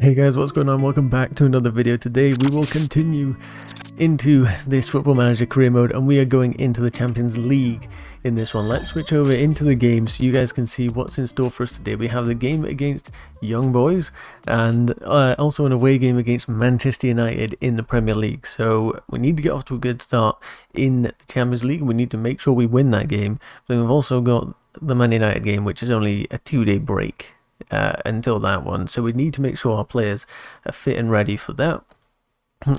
Hey guys, what's going on? Welcome back to another video. Today we will continue into this Football Manager career mode and we are going into the Champions League in this one. Let's switch over into the game so you guys can see what's in store for us today. We have the game against Young Boys and also an away game against Manchester United in the Premier League. So we need to get off to a good start in the Champions League. We need to make sure we win that game. Then we've also got the Man United game, which is only a 2-day break until that one, so we need to make sure our players are fit and ready for that.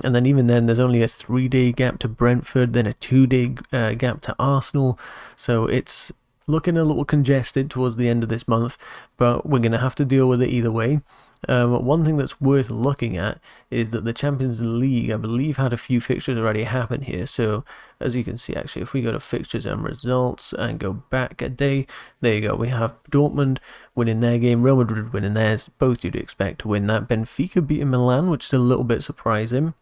And then even then, there's only a 3-day gap to Brentford, then a 2-day gap to Arsenal, so it's looking a little congested towards the end of this month, but we're going to have to deal with it either way. One thing that's worth looking at is that the Champions League, I believe, had a few fixtures already happen here. So as you can see, actually, if we go to fixtures and results and go back a day, there you go. We have Dortmund winning their game, Real Madrid winning theirs. Both you'd expect to win that. Benfica beating Milan, which is a little bit surprising.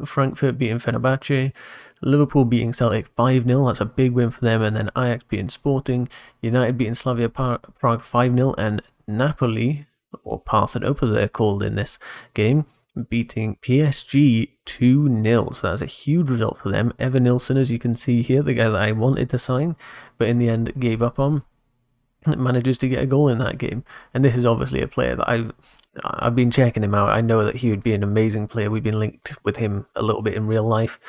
Frankfurt beating Fenerbahce, Liverpool beating Celtic 5-0, that's a big win for them, and then Ajax beating Sporting, United beating Slavia Prague 5-0, and Napoli, or Parthenope as they're called in this game, beating PSG 2-0, so that's a huge result for them. Evan Nilsson, as you can see here, the guy that I wanted to sign, but in the end gave up on, manages to get a goal in that game, and this is obviously a player that I've been checking him out. I know that he would be an amazing player. We've been linked with him a little bit in real life.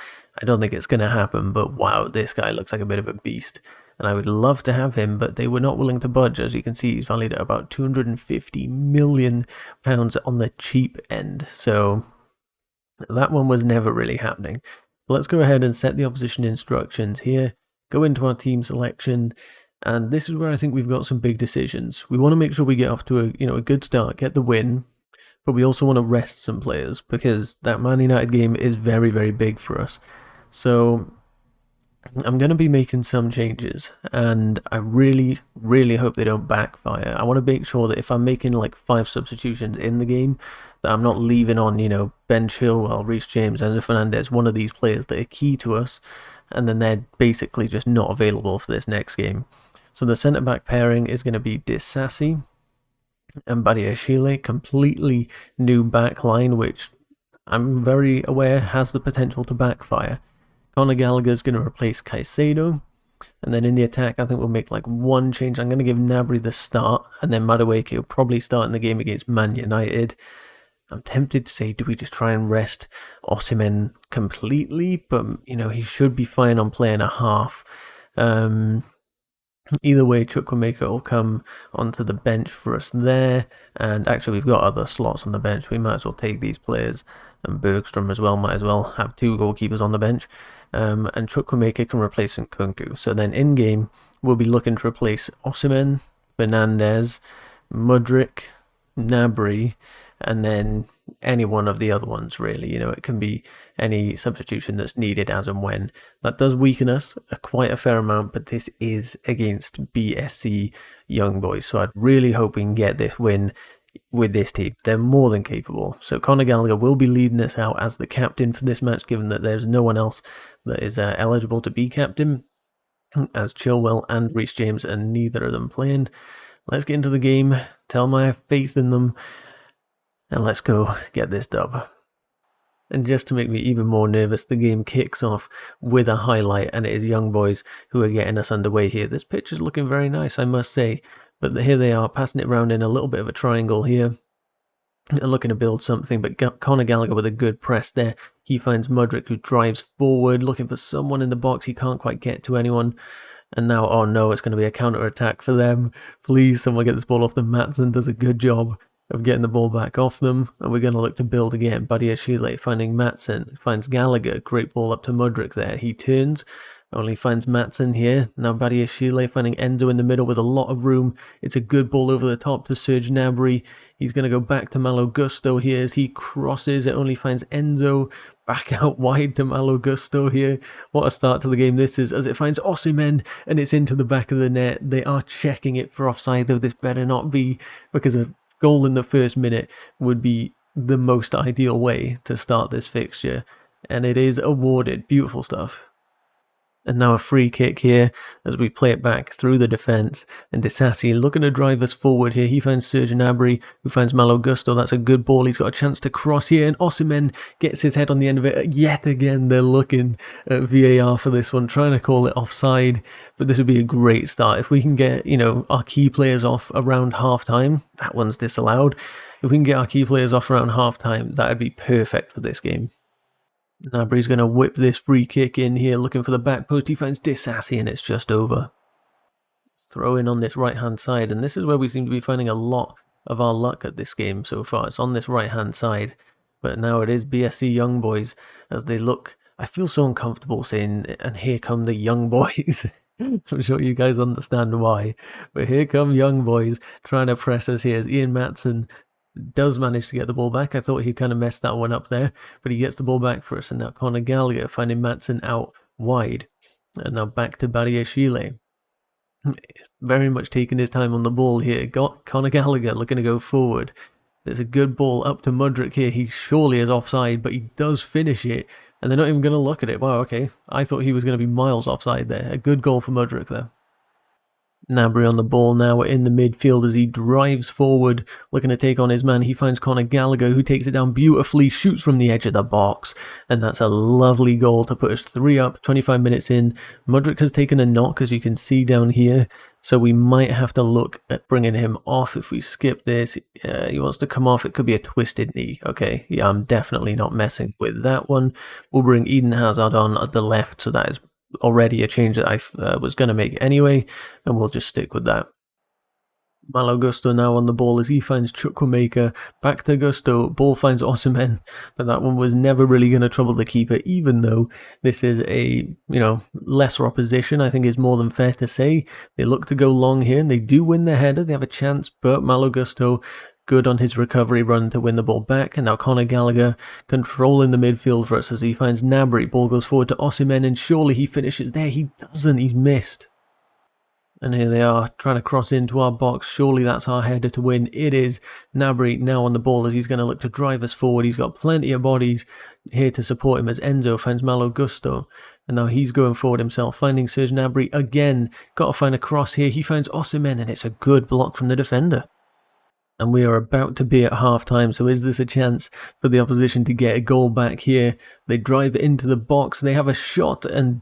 I don't think it's going to happen, but wow, this guy looks like a bit of a beast. And I would love to have him, but they were not willing to budge. As you can see, he's valued at about £250 million on the cheap end. So that one was never really happening. Let's go ahead and set the opposition instructions here. Go into our team selection. And this is where I think we've got some big decisions. We want to make sure we get off to a good start, get the win, but we also want to rest some players because that Man United game is very, very big for us. So I'm going to be making some changes, and I really, really hope they don't backfire. I want to make sure that if I'm making like 5 substitutions in the game, that I'm not leaving on, Ben Chilwell, Reece James, Enzo Fernandez, one of these players that are key to us, and then they're basically just not available for this next game. So the centre-back pairing is going to be Disasi and Badiashile, completely new back line, which I'm very aware has the potential to backfire. Conor Gallagher is going to replace Caicedo, and then in the attack I think we'll make like one change. I'm going to give Gnabry the start, and then Madueke will probably start in the game against Man United. I'm tempted to say, do we just try and rest Osimhen completely? But, he should be fine on playing a half. Either way, Chukwuemeka will come onto the bench for us there. And actually, we've got other slots on the bench. We might as well take these players. And Bergstrom as well, might as well have 2 goalkeepers on the bench. And Chukwuemeka can replace Nkunku. So then in-game, we'll be looking to replace Osimhen, Fernandez, Mudryk, Gnabry, and then any one of the other ones, really. It can be any substitution that's needed as and when. That does weaken us quite a fair amount, but this is against BSC Young Boys, so I'd really hope we can get this win with this team. They're more than capable. So Conor Gallagher will be leading us out as the captain for this match, given that there's no one else that is eligible to be captain, as Chilwell and Reece James, and neither of them playing. Let's get into the game, tell them I have faith in them, and let's go get this dub. And just to make me even more nervous, the game kicks off with a highlight, and it is Young Boys who are getting us underway here. This pitch is looking very nice, I must say. But here they are, passing it around in a little bit of a triangle here. And looking to build something, but Conor Gallagher with a good press there. He finds Mudryk, who drives forward, looking for someone in the box. He can't quite get to anyone. And now, oh no, it's going to be a counter-attack for them. Please, someone get this ball off them. Maatsen does a good job of getting the ball back off them, and we're going to look to build again. Badiashile finding Maatsen, finds Gallagher, great ball up to Mudryk there. He turns, only finds Maatsen here. Now Badiashile finding Enzo in the middle with a lot of room. It's a good ball over the top to Serge Gnabry. He's going to go back to Malo Gusto here as he crosses. It only finds Enzo. Back out wide to Malo Gusto here. What a start to the game this is, as it finds Osimhen, and it's into the back of the net. They are checking it for offside, though this better not be, because a goal in the first minute would be the most ideal way to start this fixture. And it is awarded. Beautiful stuff. And now a free kick here as we play it back through the defence. And Disasi looking to drive us forward here. He finds Serge Gnabry, who finds Malo Gusto. That's a good ball. He's got a chance to cross here. And Osimhen gets his head on the end of it. Yet again, they're looking at VAR for this one, trying to call it offside. But this would be a great start. If we can get, our key players off around half-time, that one's disallowed. If we can get our key players off around half-time, that would be perfect for this game. Gnabry's going to whip this free kick in here, looking for the back post. He finds Disasi and it's just over. Let's throw in on this right-hand side, and this is where we seem to be finding a lot of our luck at this game so far. It's on this right-hand side, but now it is BSC Young Boys as they look. I feel so uncomfortable saying, and here come the Young Boys. I'm sure you guys understand why, but here come Young Boys trying to press us here as Ian Maatsen does manage to get the ball back. I thought he kind of messed that one up there, but he gets the ball back for us. And now Conor Gallagher finding Maatsen out wide. And now back to Badiashile. Very much taking his time on the ball here. Got Conor Gallagher looking to go forward. There's a good ball up to Mudryk here. He surely is offside, but he does finish it. And they're not even going to look at it. Wow, okay. I thought he was going to be miles offside there. A good goal for Mudryk there. Gnabry on the ball now in the midfield as he drives forward, looking to take on his man. He finds Conor Gallagher, who takes it down beautifully, shoots from the edge of the box, and that's a lovely goal to put us 3 up, 25 minutes in. Mudryk has taken a knock, as you can see down here, so we might have to look at bringing him off if we skip this. He wants to come off. It could be a twisted knee. Okay, yeah, I'm definitely not messing with that one. We'll bring Eden Hazard on at the left, so that is already a change that I was going to make anyway, and we'll just stick with that. Malo Gusto now on the ball as he finds Chukwuemeka, back to Gusto, ball finds Osimhen, but that one was never really going to trouble the keeper, even though this is a, lesser opposition, I think is more than fair to say. They look to go long here, and they do win the header, they have a chance, but Malo Gusto good on his recovery run to win the ball back. And now Conor Gallagher controlling the midfield for us as he finds Gnabry. Ball goes forward to Osimhen and surely he finishes there. He doesn't. He's missed. And here they are trying to cross into our box. Surely that's our header to win. It is. Gnabry now on the ball as he's going to look to drive us forward. He's got plenty of bodies here to support him as Enzo finds Malo Gusto. And now he's going forward himself, finding Serge Gnabry again. Got to find a cross here. He finds Osimhen and it's a good block from the defender. And we are about to be at half-time, so is this a chance for the opposition to get a goal back here? They drive into the box, they have a shot, and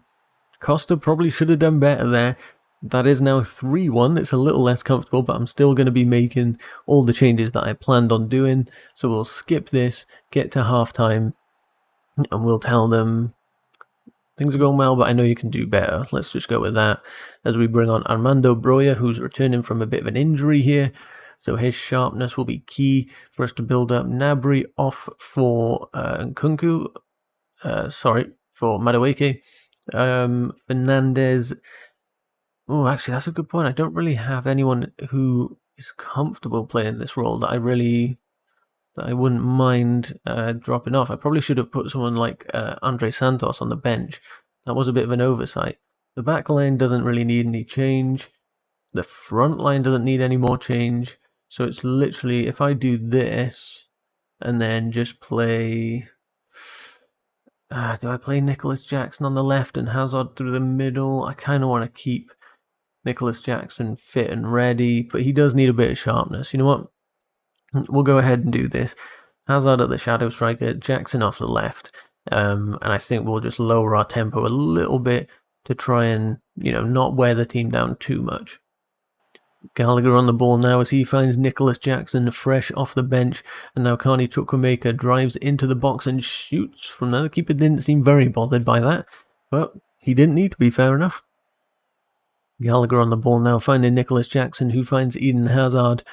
Costa probably should have done better there. That is now 3-1, it's a little less comfortable, but I'm still going to be making all the changes that I planned on doing. So we'll skip this, get to half-time, and we'll tell them things are going well, but I know you can do better. Let's just go with that as we bring on Armando Broja, who's returning from a bit of an injury here. So his sharpness will be key for us to build up. Gnabry off for Nkunku. For Madueke. Fernandez. Oh, actually, that's a good point. I don't really have anyone who is comfortable playing this role that I wouldn't mind dropping off. I probably should have put someone like Andre Santos on the bench. That was a bit of an oversight. The back line doesn't really need any change. The front line doesn't need any more change. So it's literally, if I do this, and then just play, do I play Nicholas Jackson on the left and Hazard through the middle? I kind of want to keep Nicholas Jackson fit and ready, but he does need a bit of sharpness. You know what? We'll go ahead and do this. Hazard at the shadow striker, Jackson off the left, and I think we'll just lower our tempo a little bit to try and, not wear the team down too much. Gallagher on the ball now as he finds Nicholas Jackson fresh off the bench, and now Carney Chukwuemeka drives into the box and shoots from there. The keeper didn't seem very bothered by that, but he didn't need to be, fair enough. Gallagher on the ball now, finding Nicholas Jackson, who finds Eden Hazard,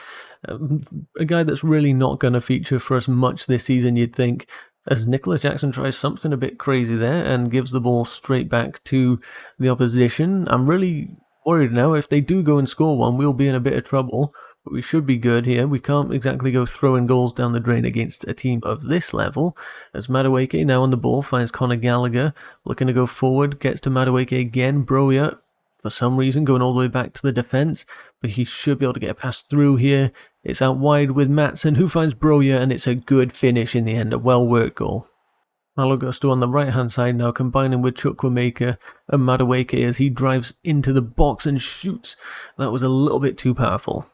a guy that's really not going to feature for us much this season, you'd think, as Nicholas Jackson tries something a bit crazy there and gives the ball straight back to the opposition. I'm really worried now. If they do go and score one, we'll be in a bit of trouble, but we should be good here. We can't exactly go throwing goals down the drain against a team of this level, as Madueke now on the ball finds Conor Gallagher, looking to go forward, gets to Madueke again. Broja, for some reason, going all the way back to the defence, but he should be able to get a pass through here. It's out wide with Maatsen, who finds Broja, and it's a good finish in the end, a well-worked goal. Malo Gusto on the right-hand side now, combining with Chukwuemeka and Madueke as he drives into the box and shoots. That was a little bit too powerful.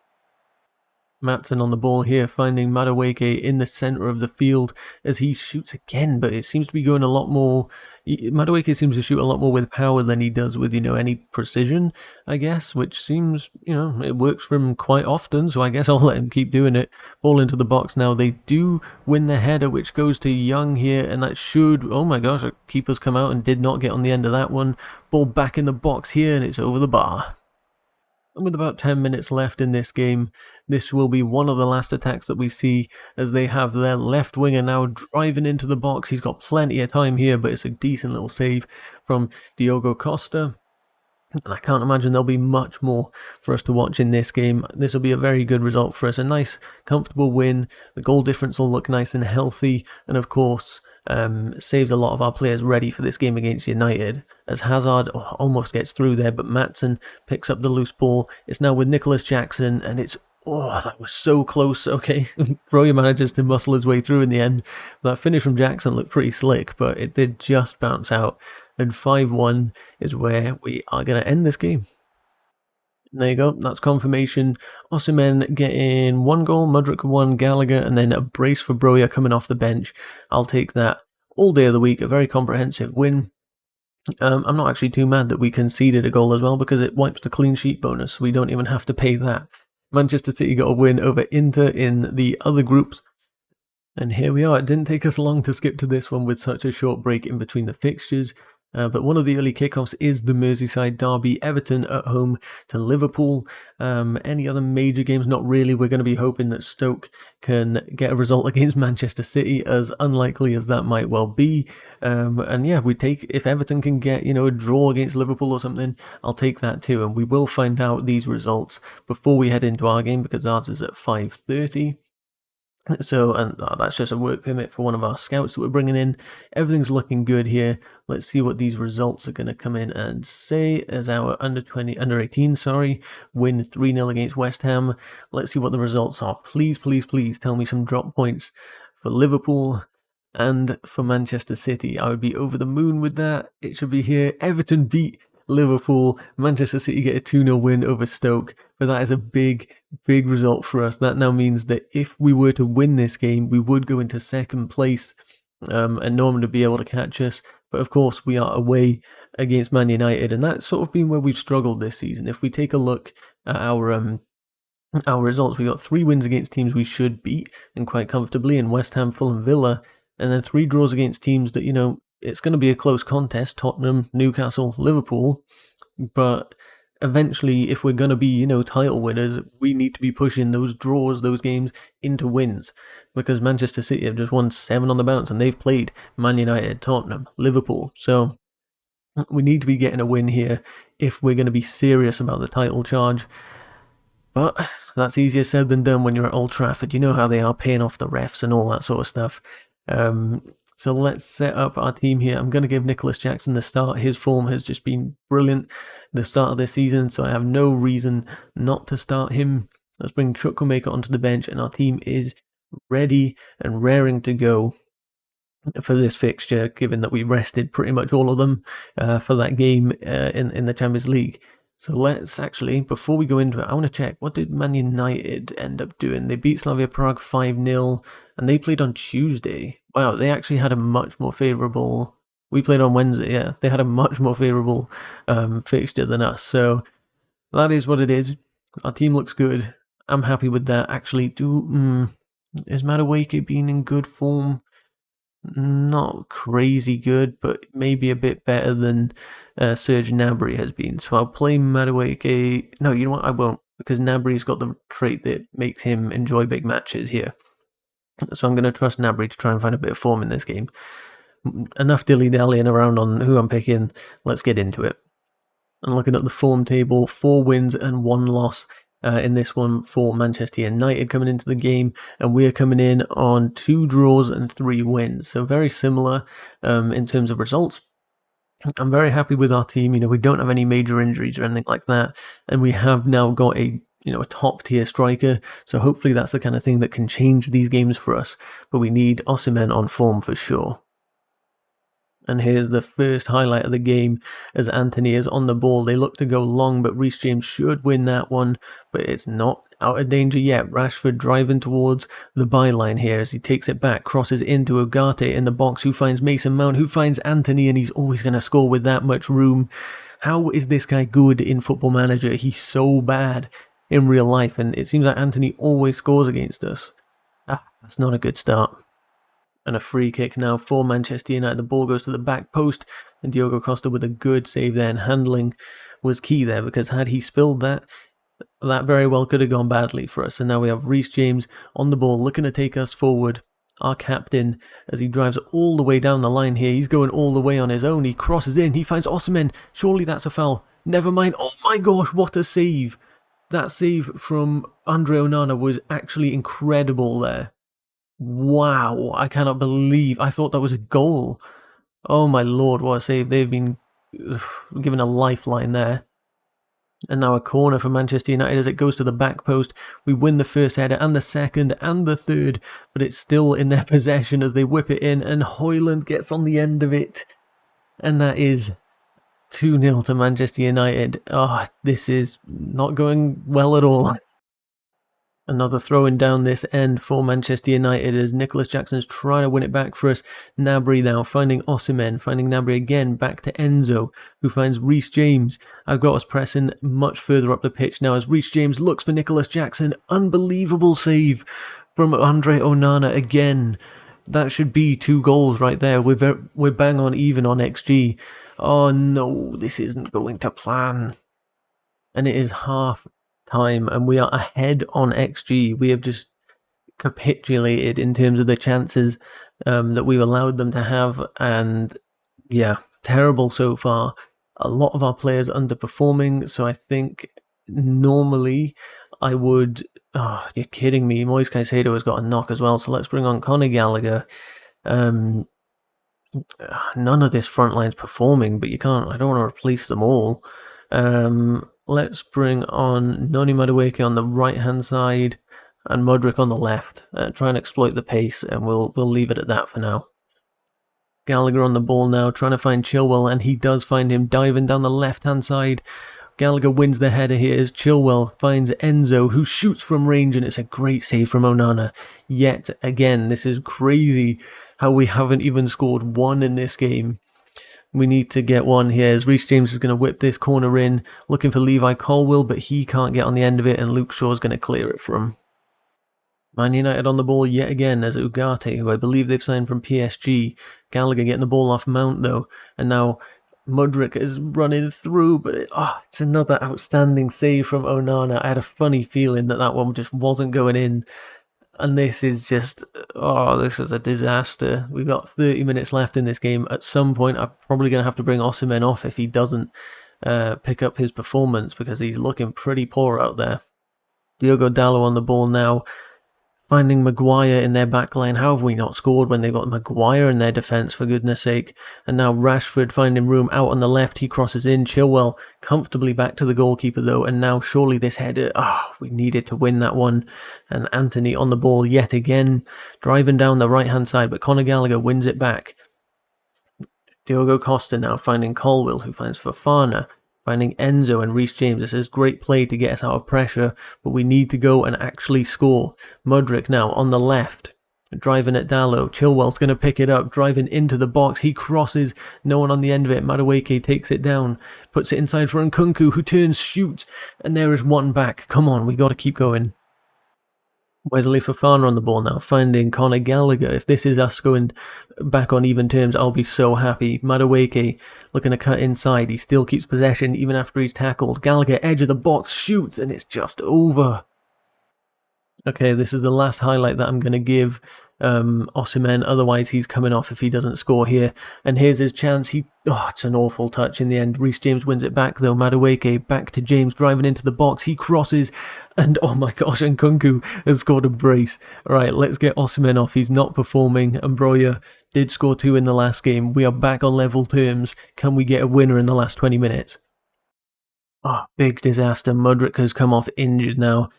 Matson on the ball here, finding Madueke in the centre of the field as he shoots again, but it seems to be going a lot more. Madueke seems to shoot a lot more with power than he does with, any precision, I guess, which seems, it works for him quite often, so I guess I'll let him keep doing it. Ball into the box now. They do win the header, which goes to Young here, and that should, oh my gosh, the keeper's come out and did not get on the end of that one. Ball back in the box here, and it's over the bar. And with about 10 minutes left in this game, this will be one of the last attacks that we see as they have their left winger now driving into the box. He's got plenty of time here, but it's a decent little save from Diogo Costa. And I can't imagine there'll be much more for us to watch in this game. This will be a very good result for us. A nice, comfortable win. The goal difference will look nice and healthy. And of course, saves a lot of our players ready for this game against United. As Hazard almost gets through there, but Matson picks up the loose ball. It's now with Nicholas Jackson, and it's... Oh, that was so close. Okay, Broya manages to muscle his way through in the end. That finish from Jackson looked pretty slick, but it did just bounce out. And 5-1 is where we are going to end this game. And there you go, that's confirmation. Osimhen getting 1 goal, Mudryk 1, Gallagher, and then a brace for Broya coming off the bench. I'll take that all day of the week. A very comprehensive win. I'm not actually too mad that we conceded a goal as well, because it wipes the clean sheet bonus. We don't even have to pay that. Manchester City got a win over Inter in the other groups. And here we are. It didn't take us long to skip to this one with such a short break in between the fixtures. But one of the early kickoffs is the Merseyside derby, Everton at home to Liverpool. Any other major games? Not really. We're going to be hoping that Stoke can get a result against Manchester City, as unlikely as that might well be. And yeah, we take, if Everton can get, a draw against Liverpool or something, I'll take that too. And we will find out these results before we head into our game, because ours is at 5:30. So, and that's just a work permit for one of our scouts that we're bringing in. Everything's looking good here. Let's see what these results are going to come in and say as our under 18, win 3-0 against West Ham. Let's see what the results are. Please, please, please tell me some drop points for Liverpool and for Manchester City. I would be over the moon with that. It should be here. Everton beat Liverpool, Manchester City get a 2-0 win over Stoke, but that is a big result for us. That now means that if we were to win this game, we would go into second place, and Norman would be able to catch us. But of course, we are away against Man United, and that's sort of been where we've struggled this season. If we take a look at our results, we got 3 wins against teams we should beat, and quite comfortably, in West Ham, Fulham, Villa, and then 3 draws against teams that, it's going to be a close contest, Tottenham, Newcastle, Liverpool, but eventually, if we're going to be, title winners, we need to be pushing those draws, those games, into wins, because Manchester City have just won 7 on the bounce, and they've played Man United, Tottenham, Liverpool, so we need to be getting a win here if we're going to be serious about the title charge. But that's easier said than done when you're at Old Trafford. You know how they are, paying off the refs and all that sort of stuff. So let's set up our team here. I'm going to give Nicholas Jackson the start. His form has just been brilliant the start of this season, so I have no reason not to start him. Let's bring Chukwuemeka onto the bench, and our team is ready and raring to go for this fixture, given that we rested pretty much all of them for that game in the Champions League. So let's actually, before we go into it, I want to check, what did Man United end up doing? They beat Slavia Prague 5-0, and they played on Tuesday. Wow, they actually had a much more favourable... We played on Wednesday, yeah. They had a much more favourable fixture than us. So that is what it is. Our team looks good. I'm happy with that. Actually, is Madueke being in good form? Not crazy good, but maybe a bit better than Serge Gnabry has been. So I'll play Madueke. No, you know what? I won't, because Gnabry's got the trait that makes him enjoy big matches here. So I'm going to trust Gnabry to try and find a bit of form in this game. Enough dilly-dallying around on who I'm picking. Let's get into it. And looking at the form table, 4 wins and 1 loss in this one for Manchester United coming into the game, and we're coming in on 2 draws and 3 wins, so very similar in terms of results. I'm very happy with our team. We don't have any major injuries or anything like that, and we have now got a top tier striker, so hopefully that's the kind of thing that can change these games for us, but we need Osimhen on form for sure. And here's the first highlight of the game as Antony is on the ball. They look to go long, but Reece James should win that one, but it's not out of danger yet. Rashford driving towards the byline here as he takes it back, crosses into Ugarte in the box, who finds Mason Mount, who finds Antony, and he's always going to score with that much room. How is this guy good in Football Manager? He's so bad in real life, and it seems like Antony always scores against us. That's not a good start. And a free kick now for Manchester United. The ball goes to the back post, and Diogo Costa with a good save there, and handling was key there, because had he spilled that, that very well could have gone badly for us. And now we have Reece James on the ball, looking to take us forward. Our captain, as he drives all the way down the line here, he's going all the way on his own. He crosses in, he finds Osimhen. Surely that's a foul. Never mind. Oh my gosh, what a save. That save from Andre Onana was actually incredible there. Wow, I cannot believe, I thought that was a goal. Oh my lord, what a save. They've been given a lifeline there. And now a corner for Manchester United as it goes to the back post. We win the first header and the second and the third, but it's still in their possession as they whip it in, and Højlund gets on the end of it. And that is 2-0 to Manchester United. This is not going well at all. Another throw-in down this end for Manchester United as Nicholas Jackson's trying to win it back for us. Gnabry now finding Osimhen, finding Gnabry again, back to Enzo, who finds Reece James. I've got us pressing much further up the pitch now as Reece James looks for Nicholas Jackson. Unbelievable save from Andre Onana again. That should be 2 goals right there. We're bang on even on XG. Oh no, this isn't going to plan. And it is half time, and we are ahead on XG. We have just capitulated in terms of the chances that we've allowed them to have, and yeah, terrible so far. A lot of our players underperforming, so I think normally I would... Oh, you're kidding me. Moise Caicedo has got a knock as well, so let's bring on Conor Gallagher. None of this front line's performing, but you can't... I don't want to replace them all. Let's bring on Noni Madueke on the right-hand side and Mudryk on the left. Try and exploit the pace, and we'll leave it at that for now. Gallagher on the ball now, trying to find Chilwell, and he does find him diving down the left-hand side. Gallagher wins the header here as Chilwell finds Enzo, who shoots from range, and it's a great save from Onana. Yet again, this is crazy how we haven't even scored one in this game. We need to get one here as Reece James is going to whip this corner in, looking for Levi Colwill, but he can't get on the end of it, and Luke Shaw's going to clear it for him. Man United on the ball yet again as Ugarte, who I believe they've signed from PSG. Gallagher getting the ball off Mount though, and now Mudryk is running through, but it's another outstanding save from Onana. I had a funny feeling that that one just wasn't going in. And this is just, this is a disaster. We've got 30 minutes left in this game. At some point, I'm probably going to have to bring Osimhen off if he doesn't pick up his performance, because he's looking pretty poor out there. Diogo Dalot on the ball now, finding Maguire in their backline. How have we not scored when they've got Maguire in their defence, for goodness sake? And now Rashford finding room out on the left. He crosses in. Chilwell comfortably back to the goalkeeper though. And now surely this header, we needed to win that one. And Antony on the ball yet again, driving down the right-hand side. But Conor Gallagher wins it back. Diogo Costa now finding Colwill, who finds Fofana. Finding Enzo and Reece James. This is great play to get us out of pressure, but we need to go and actually score. Mudryk now on the left, driving at Dalot. Chilwell's going to pick it up, driving into the box. He crosses, no one on the end of it. Madueke takes it down, puts it inside for Nkunku, who turns, shoots, and there is one back. Come on, we got to keep going. Wesley Fofana on the ball now, finding Conor Gallagher. If this is us going back on even terms, I'll be so happy. Madueke looking to cut inside. He still keeps possession even after he's tackled. Gallagher, edge of the box, shoots, and it's just over. Okay, this is the last highlight that I'm going to give Osimhen, otherwise he's coming off if he doesn't score here. And here's his chance. It's an awful touch in the end. Reece James wins it back though. Madueke back to James, driving into the box. He crosses, and oh my gosh, Nkunku has scored a brace. Alright, let's get Osimhen off. He's not performing. And Broja did score 2 in the last game. We are back on level terms. Can we get a winner in the last 20 minutes? Big disaster. Mudryk has come off injured now.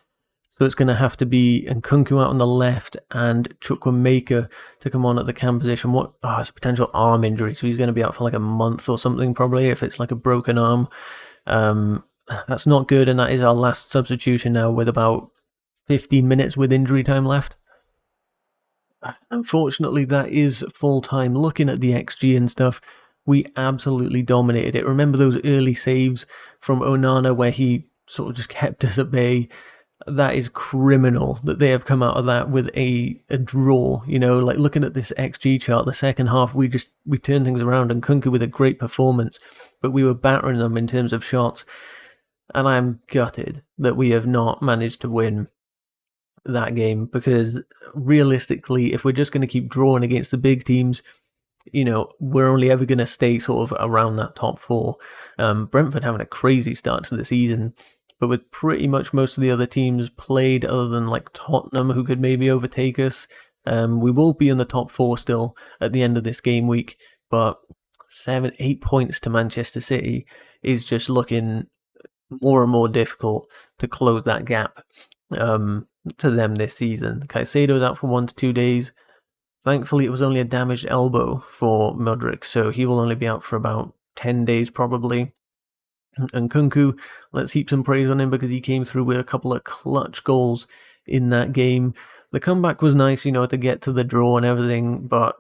So it's going to have to be Nkunku out on the left and Chukwuemeka to come on at the cam position. It's a potential arm injury, so he's going to be out for like a month or something probably if it's like a broken arm. That's not good, and that is our last substitution now with about 15 minutes with injury time left. Unfortunately, that is full time. Looking at the XG and stuff, we absolutely dominated it. Remember those early saves from Onana where he sort of just kept us at bay? That is criminal that they have come out of that with a draw. You know, like looking at this XG chart, the second half, we turned things around, and Nkunku with a great performance, but we were battering them in terms of shots. And I'm gutted that we have not managed to win that game, because realistically, if we're just going to keep drawing against the big teams, you know, we're only ever going to stay sort of around that top four. Brentford having a crazy start to the season, but with pretty much most of the other teams played, other than like Tottenham, who could maybe overtake us, we will be in the top four still at the end of this game week, but 7-8 points to Manchester City is just looking more and more difficult to close that gap to them this season. Caicedo's out for 1 to 2 days. Thankfully, it was only a damaged elbow for Mudryk, so he will only be out for about 10 days probably. And Nkunku, let's heap some praise on him because he came through with a couple of clutch goals in that game. The comeback was nice, you know, to get to the draw and everything, but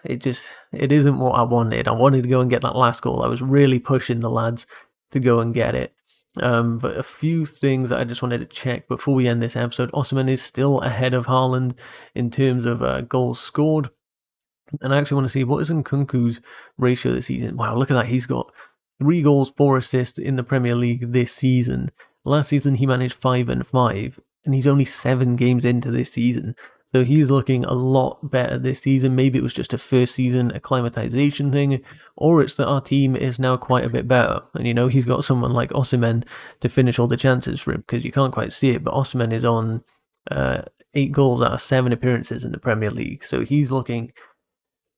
it isn't what I wanted. I wanted to go and get that last goal. I was really pushing the lads to go and get it. But a few things that I just wanted to check before we end this episode. Osimhen is still ahead of Haaland in terms of goals scored. And I actually want to see, what is Nkunku's ratio this season? Wow, look at that. He's got 3 goals, 4 assists in the Premier League this season. Last season, he managed 5 and 5, and he's only 7 games into this season. So he's looking a lot better this season. Maybe it was just a first season acclimatization thing, or it's that our team is now quite a bit better. And, you know, he's got someone like Osimhen to finish all the chances for him, because you can't quite see it, but Osimhen is on 8 goals out of 7 appearances in the Premier League. So he's looking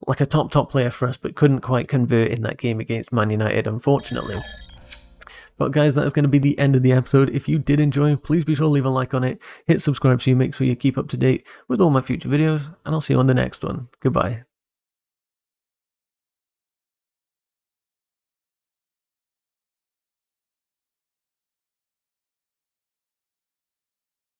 like a top player for us, but couldn't quite convert in that game against Man United, unfortunately. But guys, that is going to be the end of the episode. If you did enjoy, please be sure to leave a like on it, hit subscribe so you make sure you keep up to date with all my future videos, and I'll see you on the next one. Goodbye.